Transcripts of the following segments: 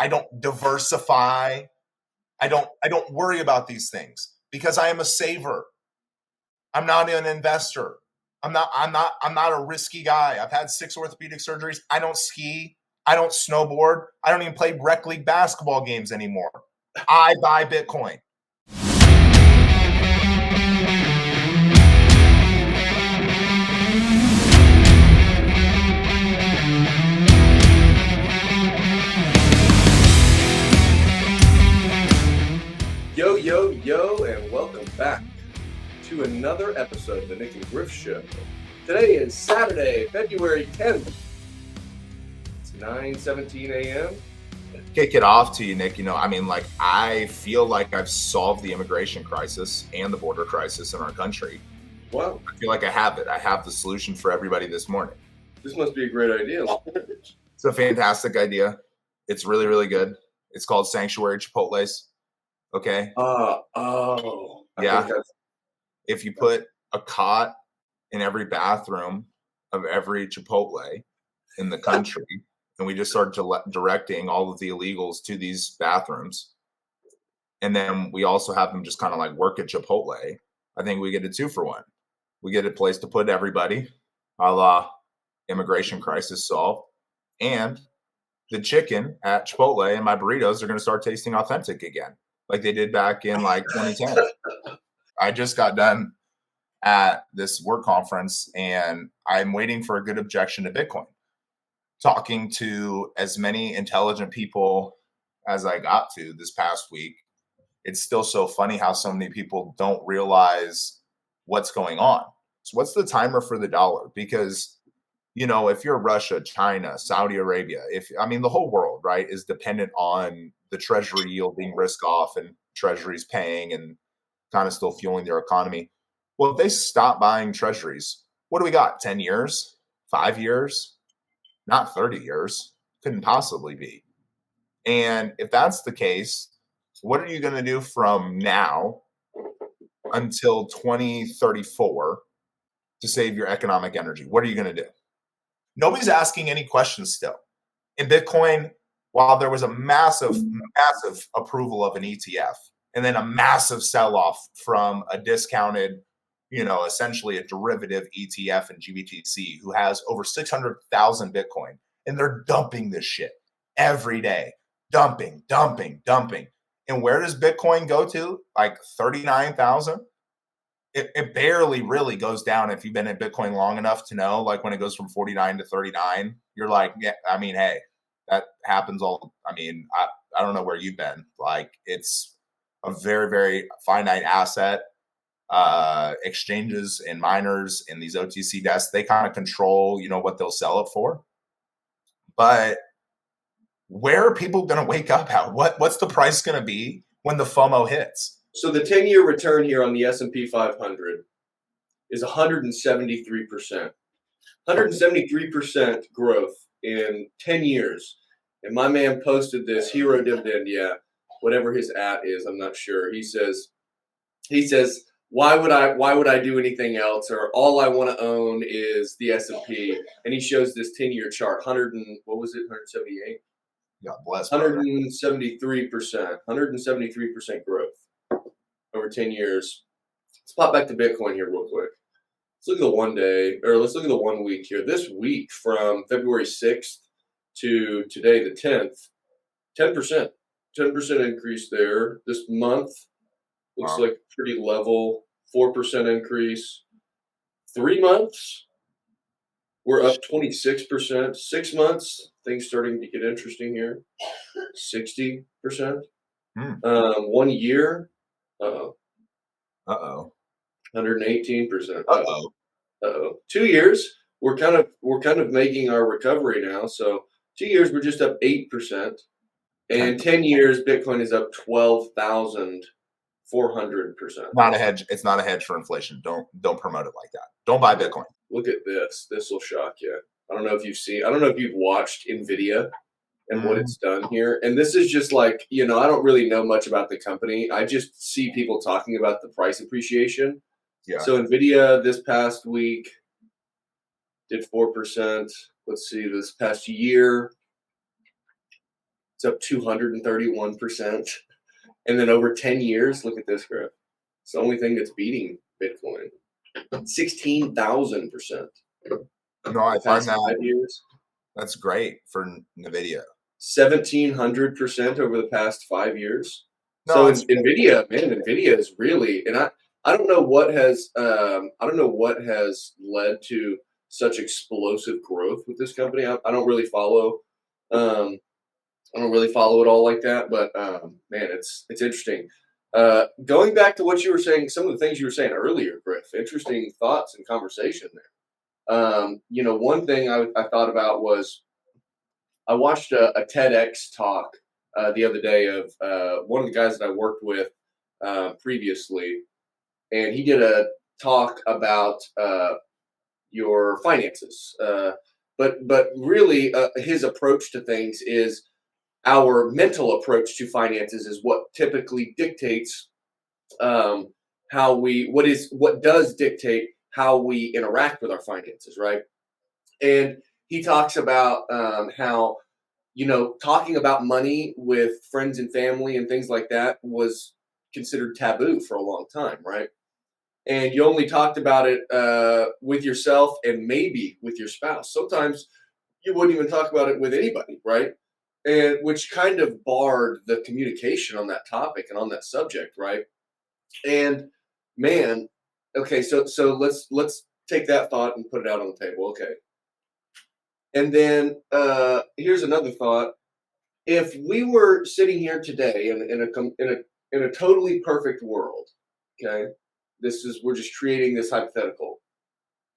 I don't diversify. I don't worry about these things because I am a saver. I'm not an investor. I'm not a risky guy. I've had 6 orthopedic surgeries. I don't ski. I don't snowboard. I don't even play rec league basketball games anymore. I buy Bitcoin. Yo, yo, yo, and welcome back to another episode of the Nyc Griff Show. Today is Saturday, February 10th. It's 9:17 a.m. Kick it off to you, Nick. I feel like I've solved the immigration crisis and the border crisis in our country. Wow. I feel like I have it. I have the solution for everybody this morning. This must be a great idea. It's a fantastic idea. It's really, really good. It's called Sanctuary Chipotles. Okay. Yeah. If you put a cot in every bathroom of every Chipotle in the country, and we just start directing all of the illegals to these bathrooms, and then we also have them just kind of like work at Chipotle, I think we get a 2-for-1. We get a place to put everybody, a la immigration crisis solved, and the chicken at Chipotle and my burritos are going to start tasting authentic again, like they did back in like 2010. I just got done at this work conference and I'm waiting for a good objection to Bitcoin. Talking to as many intelligent people as I got to this past week, it's still so funny how so many people don't realize what's going on. So what's the timer for the dollar? Because, if you're Russia, China, Saudi Arabia, the whole world, right, is dependent on the treasury yielding risk off and treasuries paying and kind of still fueling their economy. Well, if they stop buying treasuries, what do we got? 10 years? 5 years? Not 30 years. Couldn't possibly be. And if that's the case, what are you going to do from now until 2034 to save your economic energy? What are you going to do? Nobody's asking any questions still. In Bitcoin, while there was a massive approval of an ETF and then a massive sell-off from a discounted, essentially a derivative ETF in GBTC who has over 600,000 Bitcoin, and they're dumping this shit every day. Dumping. And where does Bitcoin go to? Like 39,000? It barely really goes down if you've been in Bitcoin long enough to know, like when it goes from 49 to 39, you're like, yeah, hey, that happens all. I don't know where you've been. Like, it's a very, very finite asset. Exchanges and miners and these OTC desks, they kind of control, what they'll sell it for. But where are people going to wake up at? What's the price going to be when the FOMO hits? So the 10-year return here on the S&P 500 is 173%. 173% growth in 10 years. And my man posted this hero dividend, whatever his @ is, I'm not sure. He says, why would I do anything else? Or all I want to own is the S&P. And he shows this 10-year chart, 178? God bless. 173%. 173% growth over 10 years. Let's pop back to Bitcoin here real quick. Let's look at the 1 week here. This week from February 6th to today, the 10th, 10%. 10% increase there. This month looks like pretty level, 4% increase. 3 months, we're up 26%. 6 months, things starting to get interesting here. 60%. 1 year, 118%. 2 years, we're kind of making our recovery now. So 2 years, we're just up 8%. And 10 years, Bitcoin is up 12,400%. Not a hedge. It's not a hedge for inflation. Don't promote it like that. Don't buy Bitcoin. Look at this. This will shock you. I don't know if you've watched NVIDIA and what it's done here. And this is just like, I don't really know much about the company. I just see people talking about the price appreciation. Yeah. So NVIDIA this past week did 4%. Let's see, this past year It's up 231%. And then over 10 years, look at this graph. It's the only thing that's beating Bitcoin. 16,000%. No, I find that 5 years. That's great for NVIDIA. 1,700% over the past 5 years. No, so NVIDIA, man, NVIDIA is really, and I don't know what has led to such explosive growth with this company. I don't really follow. I don't really follow it all like that, but man, it's interesting. Going back to what you were saying, some of the things you were saying earlier, Griff, interesting thoughts and conversation there. One thing I thought about was I watched a TEDx talk the other day of one of the guys that I worked with previously, and he did a talk about your finances. But really, his approach to things is our mental approach to finances is what typically dictates what does dictate how we interact with our finances, right? And he talks about how talking about money with friends and family and things like that was considered taboo for a long time, right? And you only talked about it with yourself and maybe with your spouse. Sometimes you wouldn't even talk about it with anybody, right? And which kind of barred the communication on that topic and on that subject, right? And man, okay, so let's take that thought and put it out on the table, okay? And then here's another thought: if we were sitting here today in a totally perfect world, okay, we're just creating this hypothetical,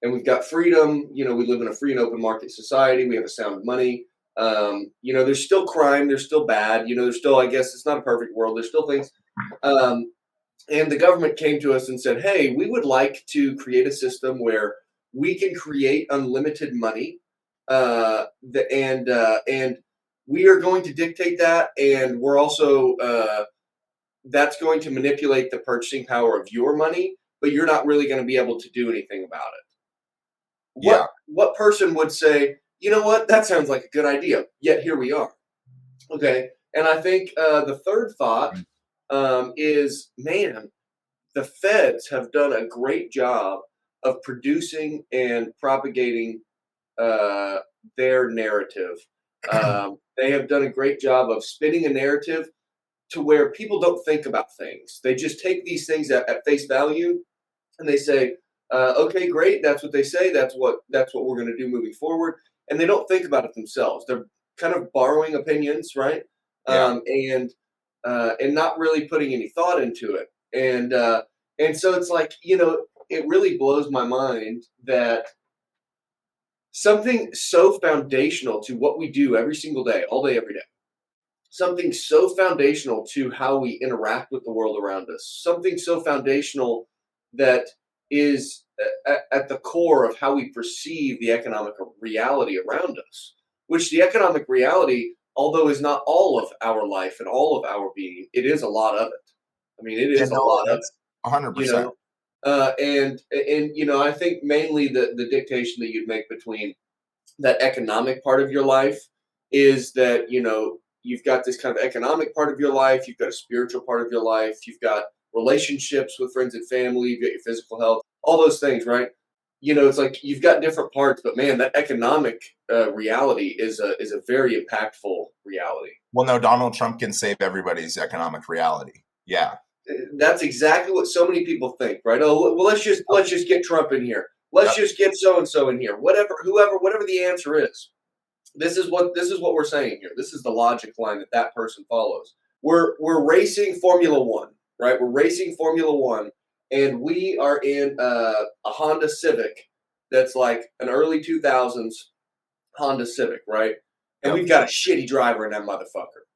and we've got freedom. We live in a free and open market society. We have a sound money. There's still crime. There's still bad. There's still, I guess, it's not a perfect world. There's still things. And the government came to us and said, hey, we would like to create a system where we can create unlimited money. And we are going to dictate that. And we're also, that's going to manipulate the purchasing power of your money, but you're not really going to be able to do anything about it. What person would say, you know what, that sounds like a good idea, yet here we are. Okay. And I think the third thought is, man, the feds have done a great job of producing and propagating their narrative. They have done a great job of spinning a narrative to where people don't think about things. They just take these things at face value, and they say, okay, great, that's what they say, that's what we're going to do moving forward. And they don't think about it themselves. They're kind of borrowing opinions, right? Yeah. And not really putting any thought into it. And so it's like, it really blows my mind that something so foundational to what we do every single day, all day, every day, something so foundational to how we interact with the world around us, something so foundational that is at the core of how we perceive the economic reality around us, which the economic reality, although is not all of our life and all of our being, it is a lot of it. I mean, it is a lot of it. 100%. And I think mainly the dictation that you'd make between that economic part of your life is that, you've got this kind of economic part of your life, you've got a spiritual part of your life, you've got relationships with friends and family, you've got your physical health, all those things, right? It's like you've got different parts, but man, that economic reality is a very impactful reality. Well, no, Donald Trump can save everybody's economic reality. Yeah. That's exactly what so many people think, right? Oh, well, let's just get Trump in here. Let's just get so and so in here. Whatever the answer is. This is what we're saying here. This is the logic line that person follows. We're racing Formula One, right? We're racing Formula One, and we are in a Honda Civic that's like an early 2000s Honda Civic, right? And we've got a shitty driver in that motherfucker.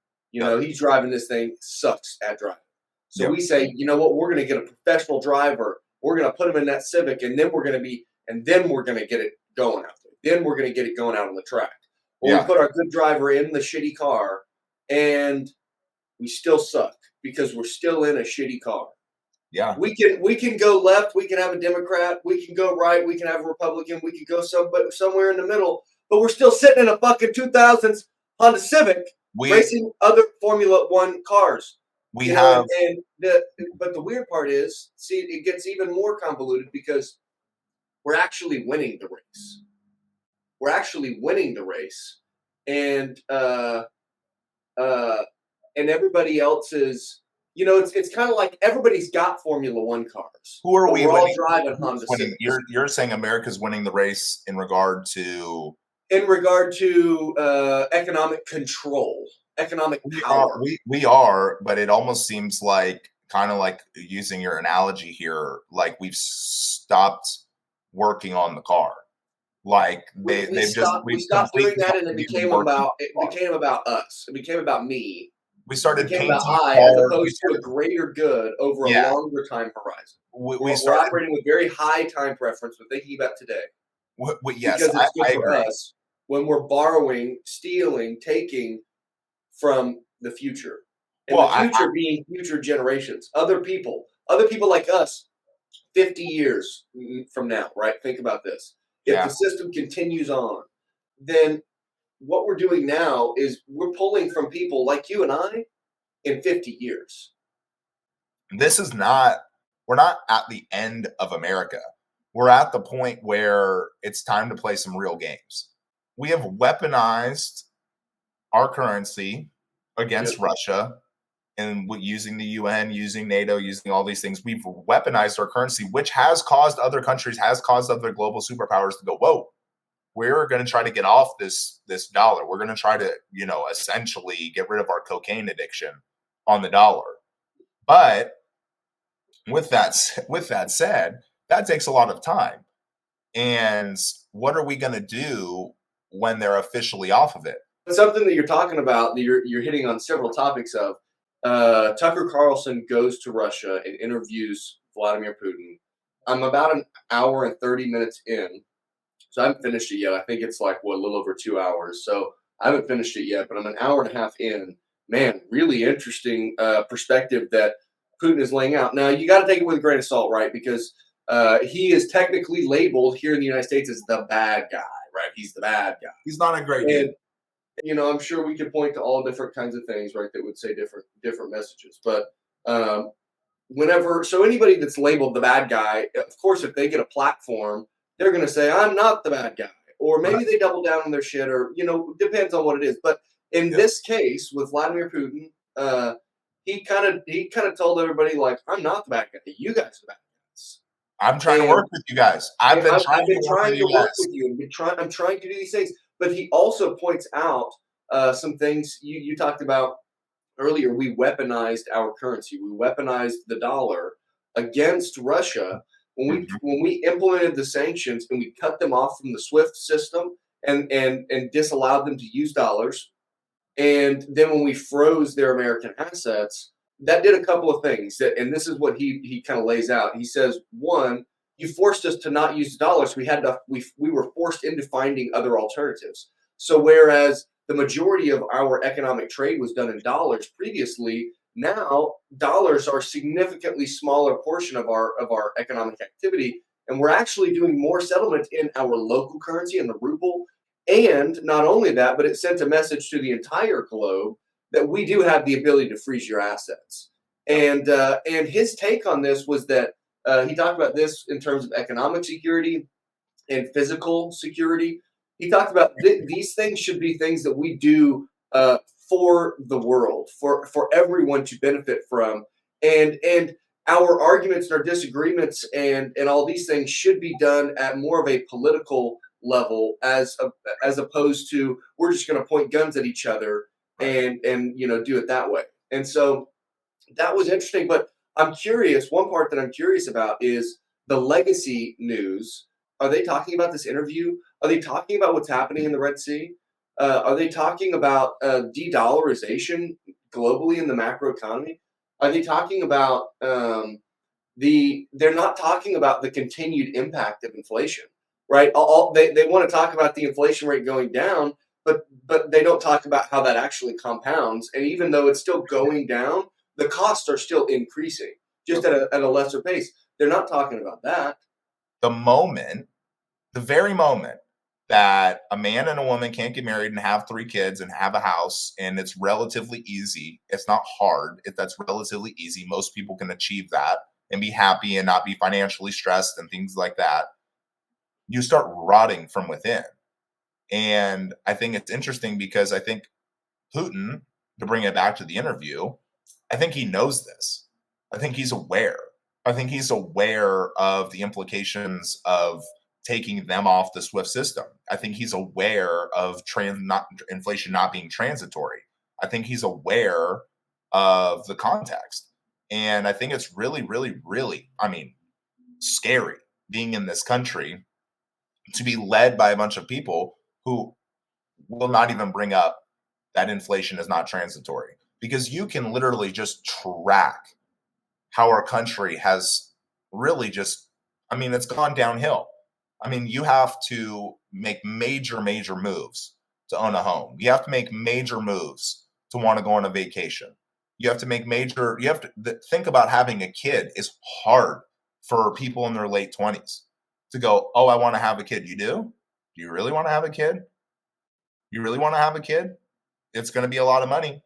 He's driving this thing, sucks at driving. So we say, you know what? We're going to get a professional driver. We're going to put him in that Civic, and then we're going to get it going out there. Then we're going to get it going out on the track. Well, we put our good driver in the shitty car, and we still suck because we're still in a shitty car. Yeah. We can go left. We can have a Democrat. We can go right. We can have a Republican. We can go somewhere in the middle. But we're still sitting in a fucking 2000s Honda Civic racing other Formula One cars. We have, but the weird part is, see, it gets even more convoluted because we're actually winning the race. We're actually winning the race, and everybody else is. It's kind of like everybody's got Formula One cars. Who are we we're winning? all driving Honda Civics. You're saying America's winning the race in regard to economic control, economic power. We are, but it almost seems like, kind of like using your analogy here, like we've stopped working on the car. Like we stopped doing that, and it became about us. It became about me. We started painting about as opposed to a greater good over a longer time horizon. We're operating with very high time preference, but thinking about today. Yes, because it's good I for agree. us when we're borrowing, stealing, taking from the future, and the future being future generations, other people like us, 50 years from now, right? Think about this. If the system continues on, then what we're doing now is we're pulling from people like you and I in 50 years. We're not at the end of America. We're at the point where it's time to play some real games. We have weaponized our currency against Russia, and using the UN, using NATO, using all these things. We've weaponized our currency, which has caused other countries, has caused other global superpowers to go, whoa, we're going to try to get off this dollar. We're going to try to, essentially get rid of our cocaine addiction on the dollar. But with that said, that takes a lot of time. And what are we going to do when they're officially off of it? Something that you're talking about, that you're hitting on several topics of. Tucker Carlson goes to Russia and interviews Vladimir Putin. I'm about an hour and 30 minutes in. So I haven't finished it yet. I think it's like, a little over 2 hours. So I haven't finished it yet, but I'm an hour and a half in. Man, really interesting perspective that Putin is laying out. Now, you got to take it with a grain of salt, right? Because he is technically labeled here in the United States as the bad guy, right? He's the bad guy. He's not a great dude. I'm sure we could point to all different kinds of things, right, that would say different messages. But anybody that's labeled the bad guy, of course, if they get a platform, they're going to say, I'm not the bad guy. Or maybe they double down on their shit, or, depends on what it is. But in this case, with Vladimir Putin, he kind of told everybody, like, I'm not the bad guy. You guys are the bad guys. I'm trying to work with you guys. I've been trying to work with you. I'm trying to do these things. But he also points out some things you talked about earlier. We weaponized our currency. We weaponized the dollar against Russia when we implemented the sanctions and we cut them off from the SWIFT system and disallowed them to use dollars. And then when we froze their American assets, that did a couple of things. And this is what he kind of lays out. He says, one, you forced us to not use dollars. We were forced into finding other alternatives. So whereas the majority of our economic trade was done in dollars previously, now dollars are a significantly smaller portion of our economic activity, and we're actually doing more settlement in our local currency, in the ruble. And not only that, but it sent a message to the entire globe that we do have the ability to freeze your assets. And his take on this was that he talked about this in terms of economic security and physical security. He talked about these things should be things that we do for the world, for everyone to benefit from. And our arguments and our disagreements and all these things should be done at more of a political level as opposed to we're just going to point guns at each other and do it that way. And so that was interesting. But I'm curious, one part that I'm curious about is the legacy news. Are they talking about this interview? Are they talking about what's happening in the Red Sea? Are they talking about de-dollarization globally in the macro economy? Are they talking about they're not talking about the continued impact of inflation, right? They want to talk about the inflation rate going down, but they don't talk about how that actually compounds. And even though it's still going down, the costs are still increasing, just at a lesser pace. They're not talking about that. The very moment that a man and a woman can't get married and have 3 kids and have a house, and it's relatively easy. It's not hard. That's relatively easy. Most people can achieve that and be happy and not be financially stressed and things like that. You start rotting from within. And I think it's interesting because I think Putin, to bring it back to the interview, I think he knows this. I think he's aware. I think he's aware of the implications of taking them off the SWIFT system. I think he's aware of inflation not being transitory. I think he's aware of the context. And I think it's really, really, really, scary being in this country to be led by a bunch of people who will not even bring up that inflation is not transitory, because you can literally just track how our country has really just, it's gone downhill. You have to make major moves to own a home. You have to make major moves to want to go on a vacation. You have to think about having a kid is hard for people in their late 20s to go, oh, I want to have a kid. You do? Do you really want to have a kid? You really want to have a kid? It's going to be a lot of money.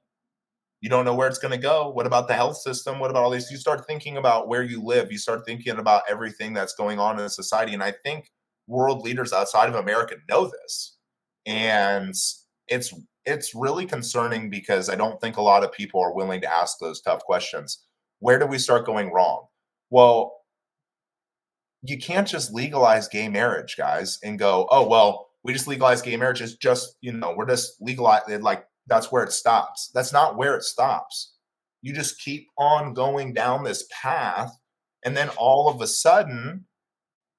You don't know where it's going to go. What about the health system? What about all these? You start thinking about where you live. You start thinking about everything that's going on in society. And I think world leaders outside of America know this. And it's really concerning because I don't think a lot of people are willing to ask those tough questions. Where do we start going wrong? Well, you can't just legalize gay marriage, guys, and go, oh, well, we just legalize gay marriage. It's just, we're just legalizing, like, that's where it stops. That's not where it stops. You just keep on going down this path. And then all of a sudden,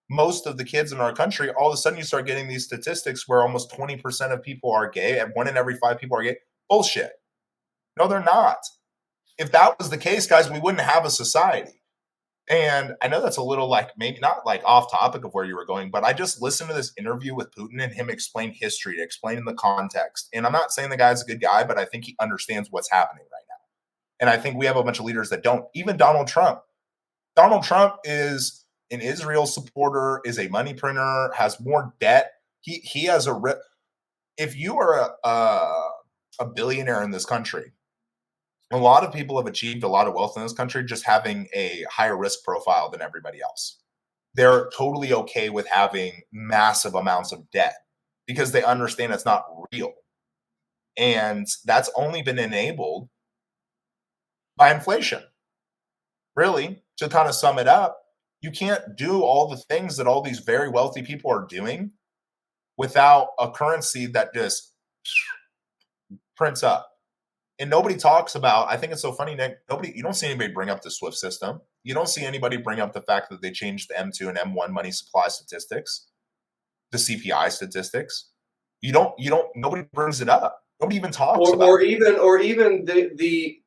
most of the kids in our country, all of a sudden you start getting these statistics where almost 20% of people are gay and 1 in every 5 people are gay. Bullshit. No, they're not. If that was the case, guys, we wouldn't have a society. And I know that's a little maybe not off topic of where you were going, but I just listened to this interview with Putin and him explain history, explaining the context. And I'm not saying the guy's a good guy, but I think he understands what's happening right now. And I think we have a bunch of leaders that don't. Even Donald Trump. Donald Trump is an Israel supporter, is a money printer, has more debt. He has if you are a billionaire in this country, a lot of people have achieved a lot of wealth in this country just having a higher risk profile than everybody else. They're totally okay with having massive amounts of debt because they understand it's not real. And that's only been enabled by inflation. Really, to kind of sum it up, you can't do all the things that all these very wealthy people are doing without a currency that just prints up. And nobody talks about, I think it's so funny, Nick, you don't see anybody bring up the SWIFT system. You don't see anybody bring up the fact that they changed the M2 and M1 money supply statistics, the CPI statistics. Nobody brings it up. Nobody even talks about it. Or even the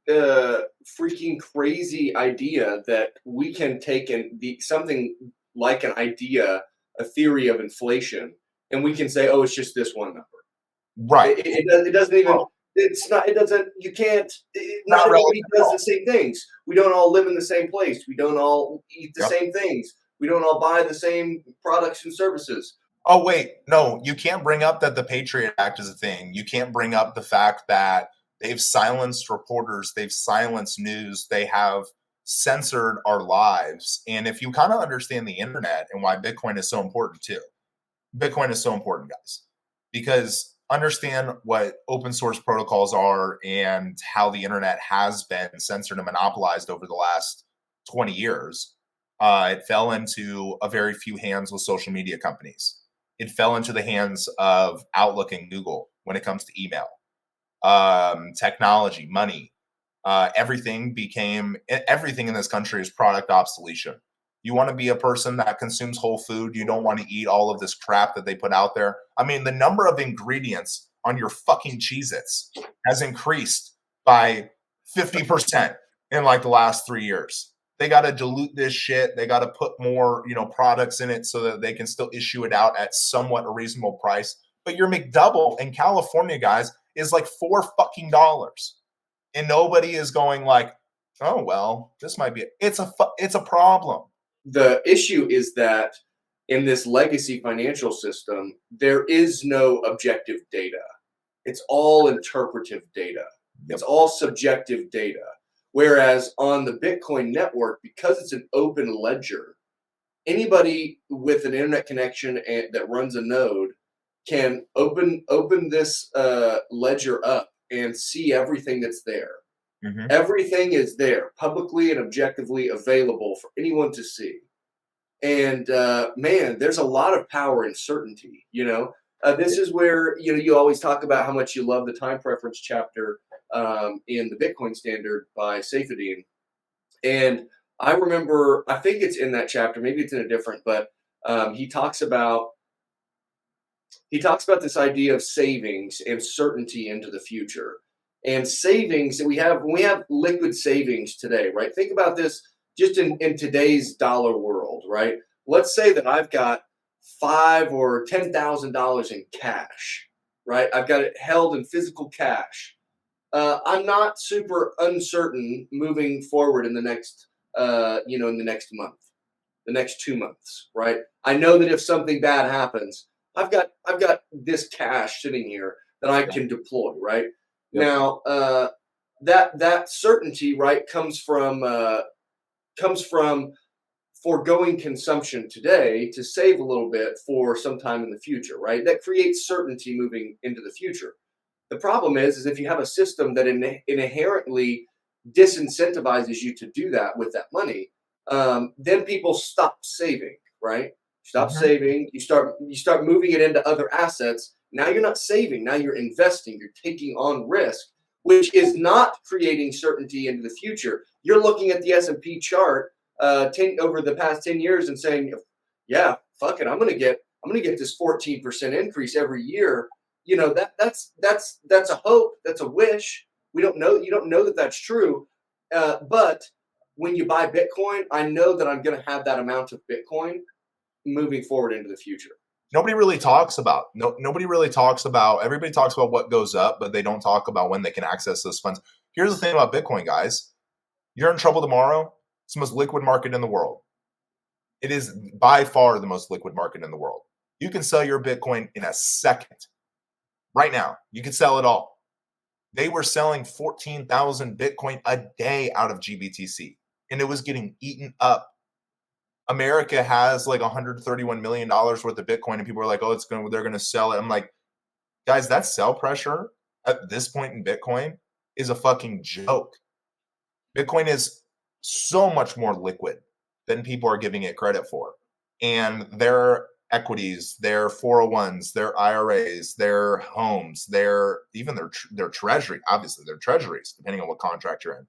freaking crazy idea that we can take something like an idea, a theory of inflation, and we can say, oh, it's just this one number. Right. It doesn't even. It's not. It doesn't. You can't. Not everybody does the same things. We don't all live in the same place. We don't all eat the same things. We don't all buy the same products and services. Oh, wait. No, you can't bring up that the Patriot Act is a thing. You can't bring up the fact that they've silenced reporters. They've silenced news. They have censored our lives. And if you kind of understand the internet and why Bitcoin is so important too, Bitcoin is so important, guys, because understand what open source protocols are and how the internet has been censored and monopolized over the last 20 years. It fell into a very few hands with social media companies. It fell into the hands of Outlook and Google when it comes to email, technology, money. Everything in this country is product obsolescence. You want to be a person that consumes whole food. You don't want to eat all of this crap that they put out there. The number of ingredients on your fucking Cheez-Its has increased by 50% in the last 3 years. They got to dilute this shit. They got to put more, products in it so that they can still issue it out at somewhat a reasonable price. But your McDouble in California, guys, is $4 fucking. And nobody is going oh, well, this might be, it's a problem. The issue is that in this legacy financial system, there is no objective data. It's all interpretive data. It's all subjective data. Whereas on the Bitcoin network, because it's an open ledger, anybody with an internet connection that runs a node can open this ledger up and see everything that's there. Mm-hmm. Everything is there, publicly and objectively available for anyone to see. And man, there's a lot of power in certainty. This is where you always talk about how much you love the time preference chapter in the Bitcoin Standard by Saifedean. And I remember, I think it's in that chapter, maybe it's in a different, but he talks about this idea of savings and certainty into the future. And savings, we have liquid savings today, right? Think about this just in today's dollar world, right? Let's say that I've got $5,000 or $10,000 in cash, right? I've got it held in physical cash. I'm not super uncertain moving forward in the next, in the next month, the next 2 months, right? I know that if something bad happens, I've got this cash sitting here that I can deploy, right? Yep. Now, that certainty, right, comes from foregoing consumption today to save a little bit for some time in the future, right? That creates certainty moving into the future. The problem is if you have a system that inherently disincentivizes you to do that with that money, then people stop saving, right? Stop saving. You start moving it into other assets. Now you're not saving. Now you're investing. You're taking on risk, which is not creating certainty into the future. You're looking at the S&P chart over the past 10 years and saying, yeah, fuck it, I'm gonna get this 14% increase every year. That's a hope. That's a wish. You don't know that that's true. But when you buy Bitcoin, I know that I'm going to have that amount of Bitcoin moving forward into the future. Nobody really talks about. Everybody talks about what goes up, but they don't talk about when they can access those funds. Here's the thing about Bitcoin, guys. You're in trouble tomorrow. It's the most liquid market in the world. It is by far the most liquid market in the world. You can sell your Bitcoin in a second. Right now, you can sell it all. They were selling 14,000 Bitcoin a day out of GBTC, and it was getting eaten up. America has like $131 million worth of Bitcoin, and people are like, "Oh, they're going to sell it." I'm like, guys, that sell pressure at this point in Bitcoin is a fucking joke. Bitcoin is so much more liquid than people are giving it credit for, and their equities, their 401s, their IRAs, their homes, their treasury, obviously their treasuries, depending on what contract you're in,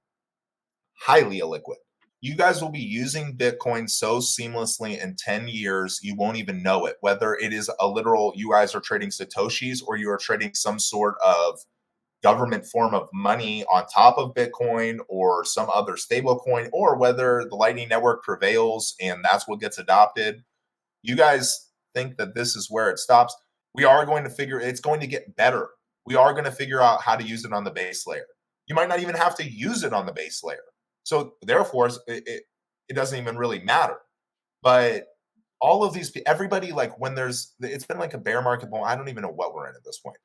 highly illiquid. You guys will be using Bitcoin so seamlessly in 10 years, you won't even know it. Whether it is a literal, you guys are trading Satoshis or you are trading some sort of government form of money on top of Bitcoin or some other stable coin, or whether the Lightning Network prevails and that's what gets adopted. You guys think that this is where it stops. It's going to get better. We are going to figure out how to use it on the base layer. You might not even have to use it on the base layer. So therefore, it doesn't even really matter. But all of these, everybody, like it's been like a bear market. Well, I don't even know what we're in at this point.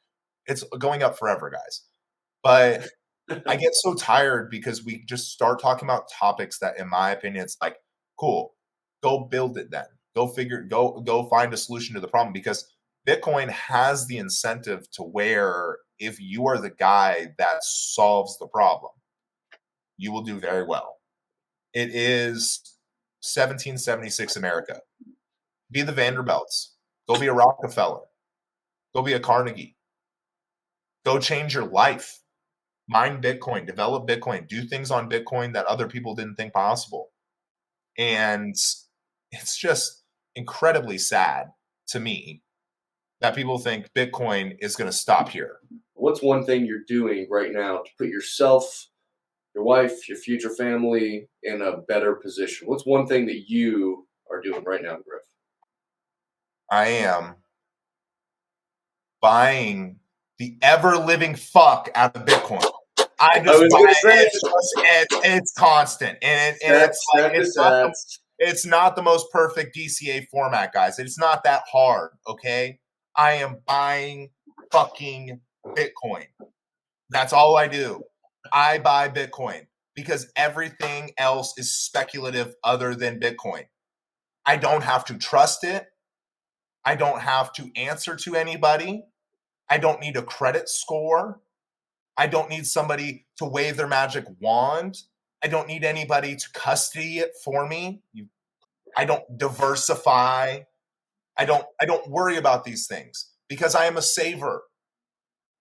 It's going up forever, guys. But I get so tired because we just start talking about topics that, in my opinion, it's like, cool, go build it then. Go find a solution to the problem, because Bitcoin has the incentive to where if you are the guy that solves the problem, you will do very well. It is 1776 America. Be the Vanderbilts. Go be a Rockefeller. Go be a Carnegie. Go change your life. Mine Bitcoin. Develop Bitcoin. Do things on Bitcoin that other people didn't think possible. And it's just incredibly sad to me that people think Bitcoin is going to stop here. What's one thing you're doing right now to put yourself, your wife, your future family in a better position? What's one thing that you are doing right now, Griff? I am buying the ever-living fuck out of Bitcoin. I was going to say it's constant, and it's It's not the most perfect DCA format, guys. It's not that hard, okay? I am buying fucking Bitcoin. That's all I do. I buy Bitcoin because everything else is speculative other than Bitcoin. I don't have to trust it. I don't have to answer to anybody. I don't need a credit score. I don't need somebody to wave their magic wand. I don't need anybody to custody it for me. I don't diversify. I don't worry about these things because I am a saver.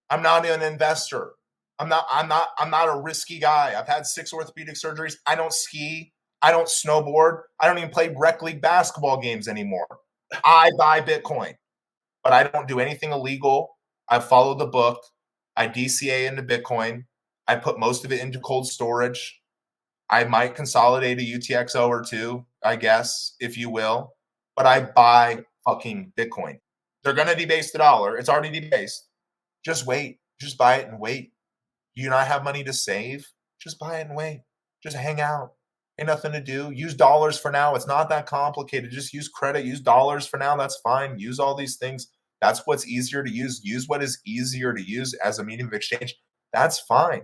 I'm not an investor. I'm not a risky guy. I've had 6 orthopedic surgeries. I don't ski. I don't snowboard. I don't even play rec league basketball games anymore. I buy Bitcoin, but I don't do anything illegal. I follow the book. I DCA into Bitcoin. I put most of it into cold storage. I might consolidate a UTXO or two, I guess, if you will. But I buy fucking Bitcoin. They're going to debase the dollar. It's already debased. Just wait. Just buy it and wait. Do you not have money to save? Just buy it and wait. Just hang out. Ain't nothing to do. Use dollars for now. It's not that complicated. Just use credit. Use dollars for now. That's fine. Use all these things. That's what's easier to use. Use what is easier to use as a medium of exchange. That's fine.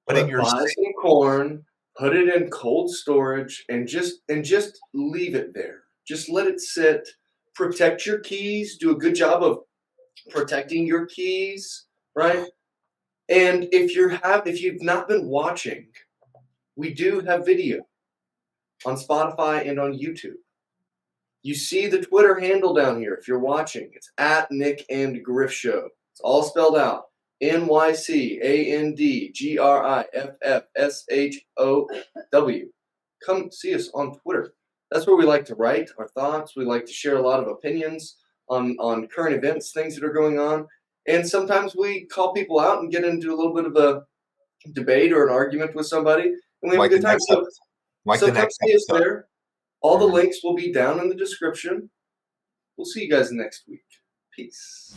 But in your buy some corn, put it in cold storage, and just leave it there. Just let it sit. Protect your keys. Do a good job of protecting your keys, right? And if you've not been watching, we do have video on Spotify and on YouTube. You see the Twitter handle down here if you're watching. It's at Nyc and Griff Show. It's all spelled out. NYCANDGRIFFSHOW. Come see us on Twitter. That's where we like to write our thoughts. We like to share a lot of opinions on current events, things that are going on. And sometimes we call people out and get into a little bit of a debate or an argument with somebody. And we have a good time. So come see us there. All the links will be down in the description. We'll see you guys next week. Peace.